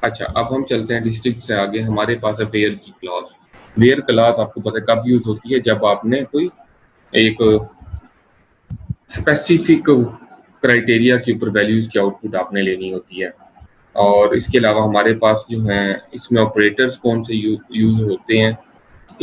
अच्छा, अब हम चलते हैं डिस्ट्रिक्ट से आगे। हमारे पास है वेयर की क्लॉज। वेयर क्लॉज आपको पता है कब यूज होती है, जब आपने कोई एक स्पेसिफिक क्राइटेरिया के ऊपर वैल्यूज की आउटपुट आपने लेनी होती है। और इसके अलावा हमारे पास जो है इसमें ऑपरेटर्स कौन से यूज होते हैं।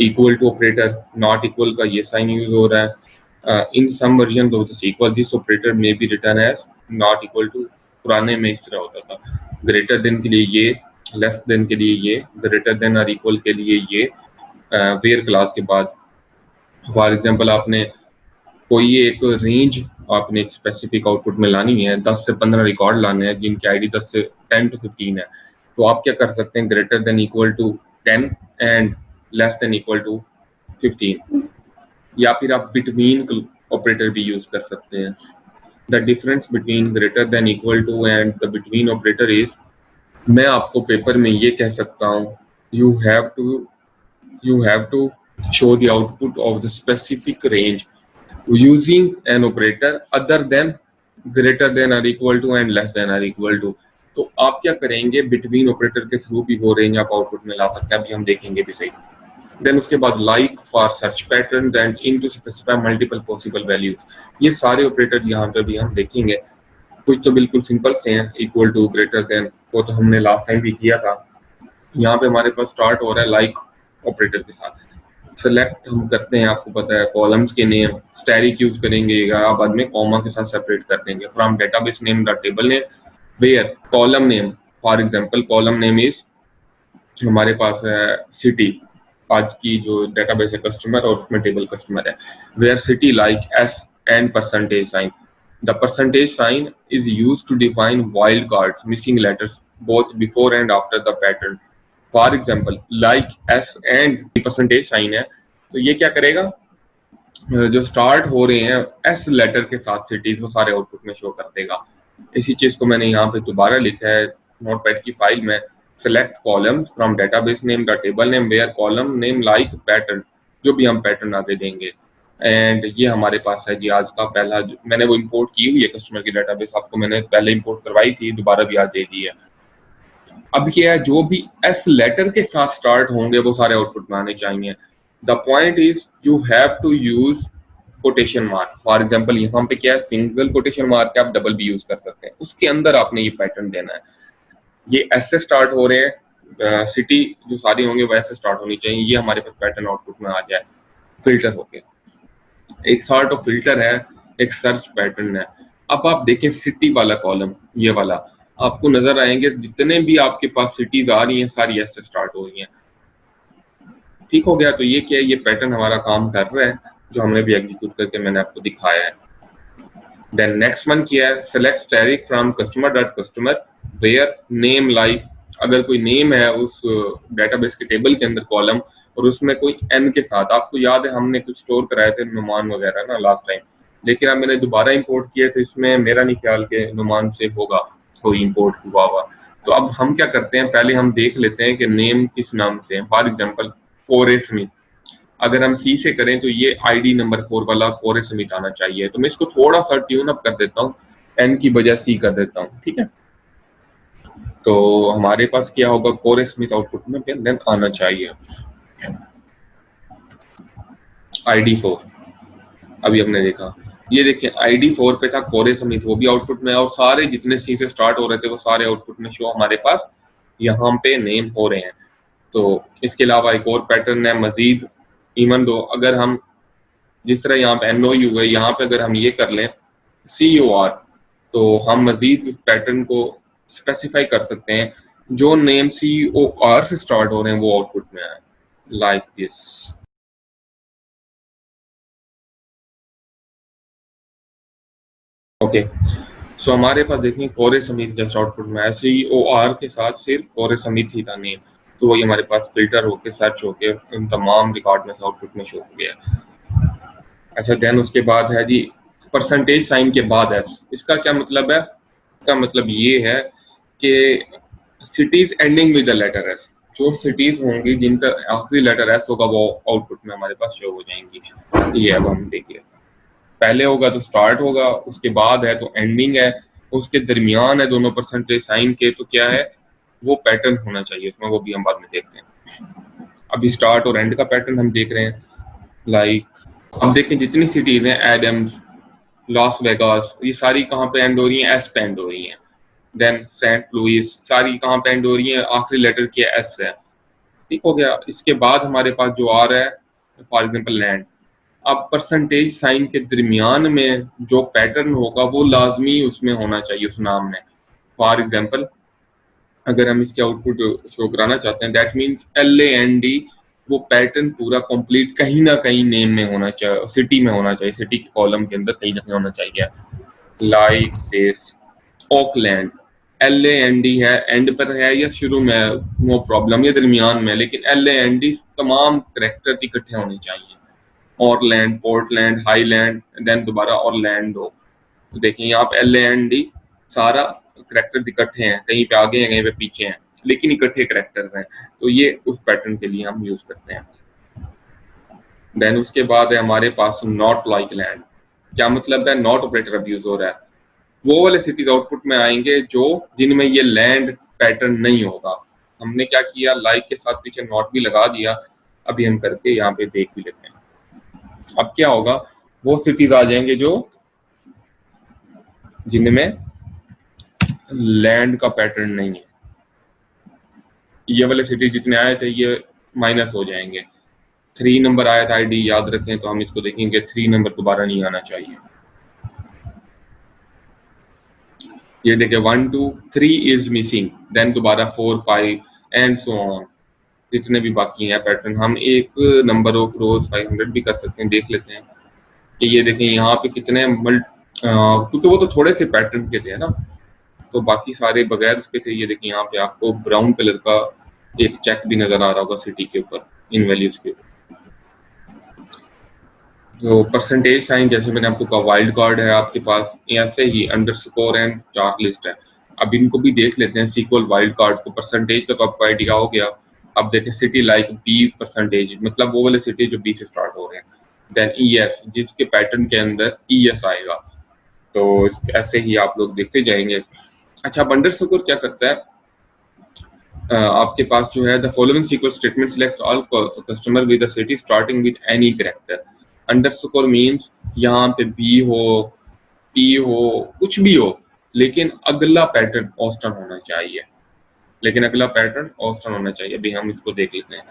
Equal to operator, not equal का ये साइन यूज हो रहा है। In some version of this equal this operator में be return as not equal to. पुराने में इस तरह होता था, ग्रेटर देन के लिए ये, लेस देन के लिए ये, ग्रेटर देन और इक्वल के लिए ये। वेयर क्लास के बाद फॉर एग्जांपल आपने कोई एक रेंज, आपने एक स्पेसिफिक आउटपुट में लानी है, 10 से 15 रिकॉर्ड लाने हैं जिनकी आईडी 10 से 10 टू 15 है। तो आप क्या कर सकते हैं, greater than equal to 10 and less than equal to 15। या फिर आप बिटवीन ऑपरेटर भी यूज कर सकते हैं। The difference between greater than equal to and the between operator is, मैं आपको पेपर में ये कह सकता हूँ, you have to you have to show the output of the specific range using an operator other than greater than or equal to and less than or equal to। तो आप क्या करेंगे, बिटवीन ऑपरेटर के through भी वो range आप output में ला सकते हैं, अभी हम देखेंगे भी सही। देन उसके बाद like for search pattern and in to specify multiple possible values. ये सारे ऑपरेटर यहाँ पे भी हम देखेंगे। कुछ तो बिल्कुल सिंपल से हैं, इक्वल टू, ग्रेटर देन, वो तो हमने लास्ट टाइम भी किया था। यहाँ पे हमारे पास स्टार्ट हो रहा है लाइक ऑपरेटर के साथ। सेलेक्ट हम करते हैं, आपको पता है कॉलम्स के नेम स्टैरिक यूज करेंगे या बाद में कॉमा के साथ सेपरेट कर देंगे। From database name dot table name where column name, for example column name is, हमारे पास है सिटी, आज की जो डेटाबेस है कस्टमर और उसमें टेबल कस्टमर है। Where city like S and percentage sign, the percentage sign is use to define wild cards missing letters both before and after the pattern. For example like S and percentage sign है, तो ये क्या करेगा, जो start हो रहे हैं S letter के साथ सिटीज, वो सारे आउटपुट में शो कर देगा। इसी चीज को मैंने यहाँ पे दोबारा लिखा है नोटपैड की फाइल में। Select columns from database name the table name where column name like pattern, जो भी हम पैटर्न आगे देंगे। एंड ये हमारे पास है जी आज का पहला, मैंने वो इंपोर्ट की हुई है कस्टमर की डेटाबेस, आपको मैंने पहले इंपोर्ट करवाई थी, दोबारा भी आज दे दी है। अब क्या है, जो भी एस लेटर के साथ स्टार्ट होंगे वो सारे आउटपुट में आने चाहिए। The point is you have to use quotation mark. For example यहाँ पे क्या है, सिंगल कोटेशन मार्क है, आप डबल भी यूज कर सकते हैं, उसके अंदर आपने ये पैटर्न देना है। ये एस से स्टार्ट हो रहे हैं, सिटी जो सारी होंगे वो ऐसे स्टार्ट होनी चाहिए, ये हमारे पास पैटर्न आउटपुट में आ जाए फिल्टर होके। एक सॉर्ट ऑफ फिल्टर है, एक सर्च पैटर्न है। अब आप देखें सिटी वाला कॉलम, ये वाला आपको नजर आएंगे, जितने भी आपके पास सिटीज आ रही हैं सारी एस से स्टार्ट हो रही हैं। ठीक हो गया, तो ये क्या है, ये पैटर्न हमारा काम कर रहा है, जो हमने भी एग्जीक्यूट करके मैंने आपको दिखाया है। देन नेक्स्ट वन किया है, select asterisk from customer dot customer where name like, अगर कोई नेम है उस डेटाबेस के टेबल के अंदर कॉलम और उसमें कोई एन के साथ, आपको याद है हमने कुछ स्टोर कराए थे नुमान वगैरह ना लास्ट टाइम, लेकिन अब मैंने दोबारा इंपोर्ट किया तो इसमें मेरा नहीं ख्याल के नुमान से होगा कोई इंपोर्ट हुआ हुआ। तो अब हम क्या करते हैं, पहले हम देख लेते हैं कि नेम किस नाम से है। फॉर एग्जाम्पल कोरे स्मिथ, अगर हम सी से करें तो ये आईडी नंबर 4 वाला कोरे स्मिथ आना चाहिए, तो मैं इसको थोड़ा सा ट्यून अप कर देता हूँ, एन की बजाय सी कर देता हूँ, ठीक है। तो हमारे पास क्या होगा, कोरे स्मिथ आउटपुट में देन आना चाहिए। आईडी 4 अभी हमने देखा, ये देखिए आईडी 4 पे था कोरे स्मिथ, वो भी आउटपुट में, और सारे जितने सी से स्टार्ट हो रहे थे वो सारे आउटपुट में शो हमारे पास यहाँ पे नेम हो रहे हैं। तो इसके अलावा एक और पैटर्न है मजीद, इवन दो अगर हम जिस तरह यहाँ पे एनओयू है, यहाँ पे अगर हम ये कर लें COR, तो हम मजीद इस पैटर्न को स्पेसिफाई कर सकते हैं, जो नेम COR से स्टार्ट हो रहे हैं वो आउटपुट में आए, लाइक दिस। ओके, सो हमारे पास देखिए कोरे समित जैसे आउटपुट में है, COR के साथ सिर्फ कोरे समित ही था नेम, तो वही हमारे पास फिल्टर होके सर्च होके इन तमाम रिकॉर्ड में से आउटपुट में शो हो गया। अच्छा, देन उसके बाद है जी परसेंटेज साइन के बाद एस, इसका क्या मतलब है, इसका मतलब ये है कि cities ending with the letter S, जो सिटीज होंगी जिनका आखिरी लेटर एस होगा वो आउटपुट में हमारे पास शो हो जाएंगी। ये अब हम देख लेते हैं, पहले होगा तो स्टार्ट होगा, उसके बाद है तो एंडिंग है, उसके दरमियान है दोनों परसेंटेज साइन के, तो क्या है वो पैटर्न होना चाहिए उसमें, वो भी हम बाद में देखते हैं। अभी स्टार्ट और एंड का पैटर्न हम देख रहे हैं। लाइक अब देखें जितनी सिटीज हैं, एडम्स, लॉस वेगास, ये सारी कहाँ पे एंड हो रही हैं? एस पे एंड हो रही हैं। देन सेंट लुइस, सारी कहाँ पे एंड हो रही हैं? आखिरी लेटर की एस है। ठीक हो गया। इसके बाद हमारे पास जो आ रहा है फॉर एग्जाम्पल लैंड। अब परसेंटेज साइन के दरमियान में जो पैटर्न होगा वो लाजमी उसमें होना चाहिए उस नाम में। फॉर एग्जाम्पल अगर हम इसके आउटपुट शो कराना चाहते हैं, दैट मीन्स LAND, वो पैटर्न पूरा कंप्लीट कहीं ना कहीं नेम में होना चाहिए, सिटी में होना चाहिए, सिटी के कॉलम के अंदर कहीं ना कहीं होना चाहिए। लाइक दिस ऑकलैंड, LAND है, एंड पर है या शुरू में, नो प्रॉब्लम, या दरमियान में, लेकिन LAND तमाम करेक्टर इकट्ठे होने चाहिए। ऑरलैंड, पोर्टलैंड, हाईलैंड, देन दोबारा ऑरलैंडो। तो देखें यहाँ पे LAND सारा करेक्टर्स इकट्ठे हैं, कहीं पे आगे हैं कहीं पे पीछे हैं, लेकिन इकट्ठे करेक्टर्स हैं। तो ये उस पैटर्न के लिए हम यूज करते हैं। देन उसके बाद है हमारे पास नॉट लाइक लैंड। क्या मतलब है? नॉट ऑपरेटर अब यूज हो रहा है। वो वाले सिटीज आउटपुट में आएंगे जो जिनमें ये लैंड पैटर्न नहीं होगा। हमने क्या किया, लाइक के साथ पीछे नॉट भी लगा दिया। अभी हम करके यहाँ पे देख भी लेते हैं। अब क्या होगा, वो सिटीज आ जाएंगे जो जिनमें लैंड का पैटर्न नहीं है। ये वाले सिटी जितने आए थे ये माइनस हो जाएंगे। 3 नंबर आया था ID, याद रखें, तो हम इसको देखेंगे 3 नंबर दोबारा नहीं आना चाहिए। ये देखें 1 2 3 इज मिसिंग, देन दोबारा 4 5 एंड सो ऑन। जितने भी बाकी हैं पैटर्न, हम एक नंबर ऑफ रोज 500 भी कर सकते हैं। देख लेते हैं कि ये देखें यहाँ पे कितने क्योंकि वो तो थोड़े से पैटर्न के थे ना, तो बाकी सारे बगैर उसके थे। ये देखिए यहाँ पे आपको ब्राउन कलर का एक चेक भी नजर आ रहा होगा सिटी के ऊपर, इन वैल्यूज के ऊपर। तो परसेंटेज साइन जैसे मैंने आपको कहा, वाइल्ड कार्ड है आपके पास, ऐसे ही अंडरस्कोर एंड चार्ट लिस्ट है। अब इनको भी देख लेते हैं, सीक्वल वाइल्ड कार्ड को। परसेंटेज का तो आपको आइडिया हो गया। अब देखें सिटी लाइक B परसेंटेज, मतलब वो वाले सिटी जो B से स्टार्ट हो रहे हैं। देन ES, जिसके पैटर्न के अंदर ES आएगा। तो ऐसे ही आप लोग देखते जाएंगे। अच्छा, अब अंडरस्कोर क्या करता है? आपके पास जो है the following sequence statement select all customer with the city starting with any character. Underscore means यहाँ पे B हो, P हो, कुछ भी हो, लेकिन अगला पैटर्न ऑस्टन होना चाहिए। लेकिन अगला पैटर्न ऑस्टन होना चाहिए। अभी हम इसको देख लेते हैं।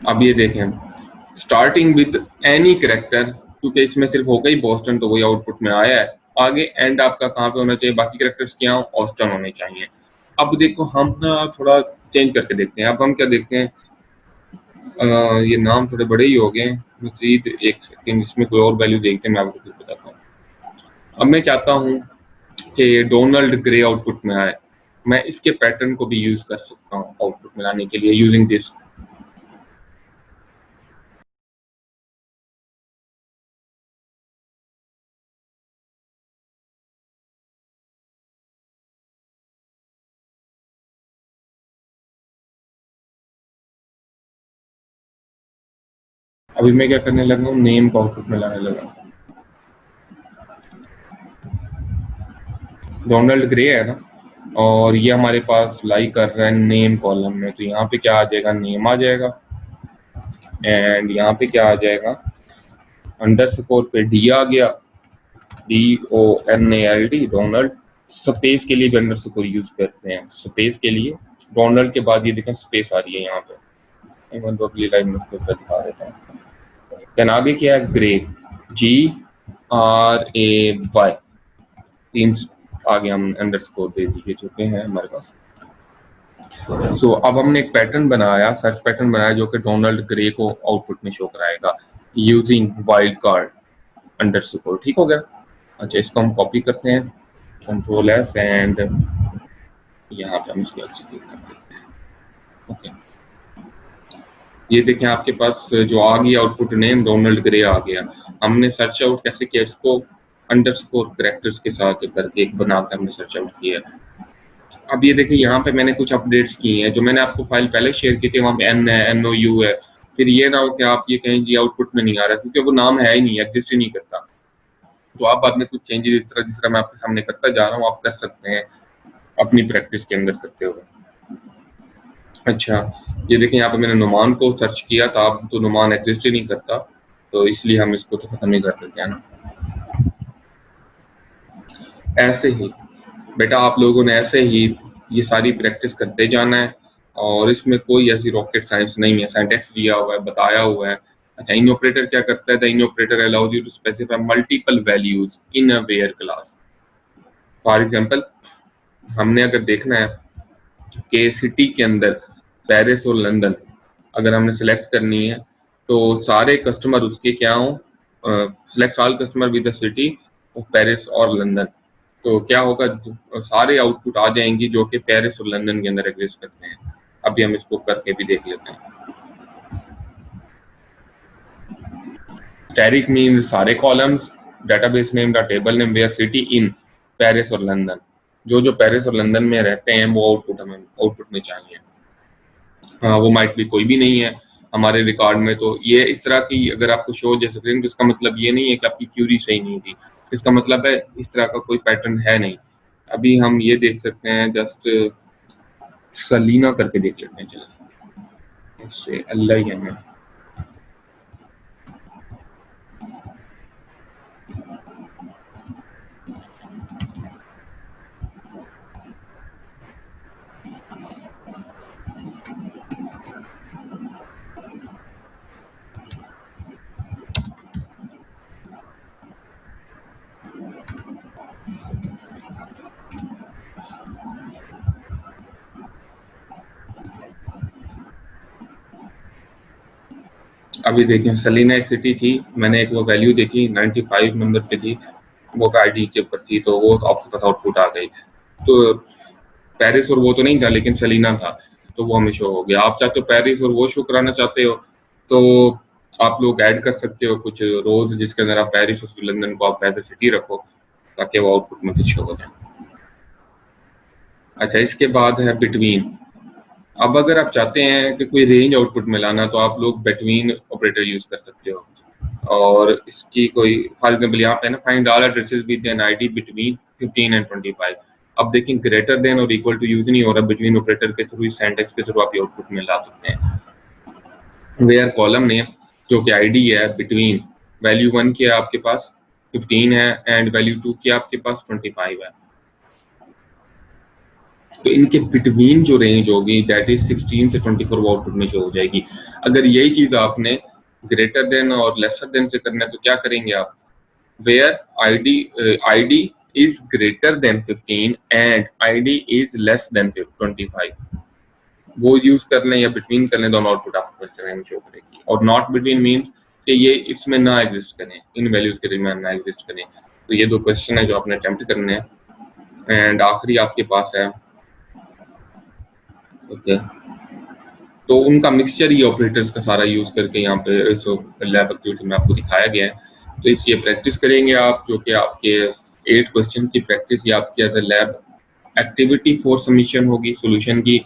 अब ये देखें स्टार्टिंग विद एनी कैरेक्टर, क्योंकि इसमें सिर्फ होगा ही बोस्टन, तो वही आउटपुट में आया है। आगे एंड आपका कहाँ पे होना चाहिए? बाकी कैरेक्टर्स क्या हो? ऑस्टन होने चाहिए। अब देखो हम ना थोड़ा चेंज करके देखते हैं। अब हम क्या देखते हैं, ये नाम थोड़े बड़े ही हो गए। मजीद एक सेकंड, इसमें कोई और वैल्यू देखते हैं, मैं आपको फिर बताता हूँ। अब मैं चाहता हूँ कि डोनाल्ड ग्रे आउटपुट में आए। मैं इसके पैटर्न को भी यूज कर सकता हूँ आउटपुट में लाने के लिए, यूजिंग दिस। अभी मैं क्या करने लगा हूँ, नेम को आउटपुट में लाने लगा हूँ। डोनाल्ड ग्रे है ना, और ये हमारे पास लाई कर रहा है नेम कॉलम में। तो यहाँ पे क्या आ जाएगा? नेम आ जाएगा। एंड यहाँ पे क्या आ जाएगा? अंडरस्कोर पे D आ गया, DONALD, डोनाल्ड। स्पेस के लिए भी अंडरस्कोर यूज करते हैं, स्पेस के लिए। डोनाल्ड के बाद ये देखें स्पेस आ रही है यहाँ पे। मैं तो अगली लाइन में उसके ऊपर दिखा देता हूँ। देन आगे क्या है? ग्रे, GRAY, 3 आगे हम अंडरस्कोर दे दिए चुके हैं हमारे पास। सो अब हमने एक पैटर्न बनाया, सर्च पैटर्न बनाया, जो कि डोनाल्ड ग्रे को आउटपुट में शो कराएगा यूजिंग वाइल्ड कार्ड अंडरस्कोर। ठीक हो गया। अच्छा, इसको हम कॉपी करते हैं, Ctrl+S, एंड यहाँ पे हम इसको एग्जीक्यूट कर देते हैं। ओके, ये देखें आपके पास जो आ गया आउटपुट नेम डोनाल्ड ग्रे आ गया। हमने सर्च आउट कैसे किया? इसको अंडरस्कोर कैरेक्टर्स के साथ करके एक बनाकर हमने सर्च आउट किया। अब ये देखिए यहाँ पे मैंने कुछ अपडेट्स की हैं। जो मैंने आपको फाइल पहले शेयर की थी, वहाँ पे N है, NOU है। फिर ये ना हो कि आप ये कहें जी आउटपुट में नहीं आ रहा, क्योंकि वो नाम है ही नहीं, एग्जिस्ट ही नहीं करता। तो आप बाद में कुछ चेंजेस जिस तरह मैं आपके सामने करता जा रहा हूँ आप कर सकते हैं अपनी प्रैक्टिस के अंदर करते हुए। अच्छा, ये देखें यहाँ पे मैंने नुमान को सर्च किया था, अब तो नुमान एग्जिस्ट ही नहीं करता, तो इसलिए हम इसको तो खत्म ही कर देते हैं ना। ऐसे ही बेटा आप लोगों ने ऐसे ही ये सारी प्रैक्टिस करते जाना है, और इसमें कोई ऐसी रॉकेट साइंस नहीं है, सिंटैक्स दिया हुआ है, बताया हुआ है। अच्छा, इन ऑपरेटर क्या करता है? The in operator allows you to specify multiple values in a where class. For example, हमने अगर देखना है कि सिटी के अंदर पेरिस और लंदन अगर हमने सेलेक्ट करनी है, तो सारे कस्टमर उसके क्या हो, select all customer with the city of Paris और लंदन, तो क्या होगा, सारे आउटपुट आ जाएंगी जो कि पेरिस और लंदन के अंदर एग्जिस्ट करते हैं। अभी हम इसको करके भी देख लेते हैं। स्टैटिक मीन सारे columns, database name the table name where city in Paris और लंदन, जो जो पेरिस और लंदन में रहते हैं वो आउटपुट हमें आउटपुट में चाहिए। हाँ, वो माइट भी कोई भी नहीं है हमारे रिकॉर्ड में, तो ये इस तरह की अगर आपको शो जैसे स्क्रीन, तो इसका मतलब ये नहीं है कि आपकी क्यूरी सही नहीं थी, इसका मतलब है इस तरह का कोई पैटर्न है नहीं। अभी हम ये देख सकते हैं, जस्ट सलीना करके देख लेते हैं, चलो इससे अल्लाह ही हमें। अभी देखें, सलीना एक सिटी थी, मैंने एक वो वैल्यू देखी 95 नंबर पे थी, वो आईडी के ऊपर थी, तो वो आपके पास आउटपुट आ गई। तो पेरिस और वो तो नहीं था, लेकिन सलीना था, तो वो हमें शो हो गया। आप चाहते हो पेरिस और वो शो कराना चाहते हो, तो आप लोग ऐड कर सकते हो कुछ रोज जिसके अंदर आप पेरिस और लंदन को आप एज ए सिटी रखो, ताकि वो आउटपुट में कुछ शो हो जाए। अच्छा, इसके बाद है बिटवीन। अब अगर आप चाहते हैं कि कोई रेंज आउटपुट में लाना, तो आप लोग बिटवीन ऑपरेटर यूज कर सकते हो, और इसकी कोई फॉर एग्जाम्पल यहाँ पे ना, find all addresses with an ID between 15 and 25। अब देखें, ग्रेटर देन और इक्वल टू यूज नहीं हो रहा, बिटवीन ऑपरेटर के थ्रू, इस सिंटैक्स के थ्रू आप आउटपुट में ला सकते हैं। वेयर कॉलम नेम जो कि आईडी है, बिटवीन वैल्यू 1 की आपके पास 15 है, एंड वैल्यू 2 की आपके पास 25 है, तो इनके बिटवीन जो रेंज होगी दैट इज 16 से 24 वो आउटपुट में शो हो जाएगी। अगर यही चीज आपने ग्रेटर देन और लेसर देन से करना है, तो क्या करेंगे आप, where ID is greater than 15 and ID is less than 25, वो यूज कर लें या बिटवीन कर लें, दोनों आउटपुट आपको इस तरह शो करेगी। और नॉट बिटवीन मीन्स कि ये इसमें ना एग्जिस्ट करें, इन वैल्यूज के दरमियान ना एग्जिस्ट करें। तो ये दो क्वेश्चन है जो आपने अटेम्प्ट करने हैं। एंड आखिरी आपके पास है, ओके, तो उनका मिक्सचर ही ऑपरेटर्स का सारा यूज करके यहाँ पे लैब एक्टिविटी में आपको दिखाया गया है। तो इसकी प्रैक्टिस करेंगे आप, जो कि आपके 8 क्वेश्चन की प्रैक्टिस या आपकी as a lab activity for submission होगी सोल्यूशन की।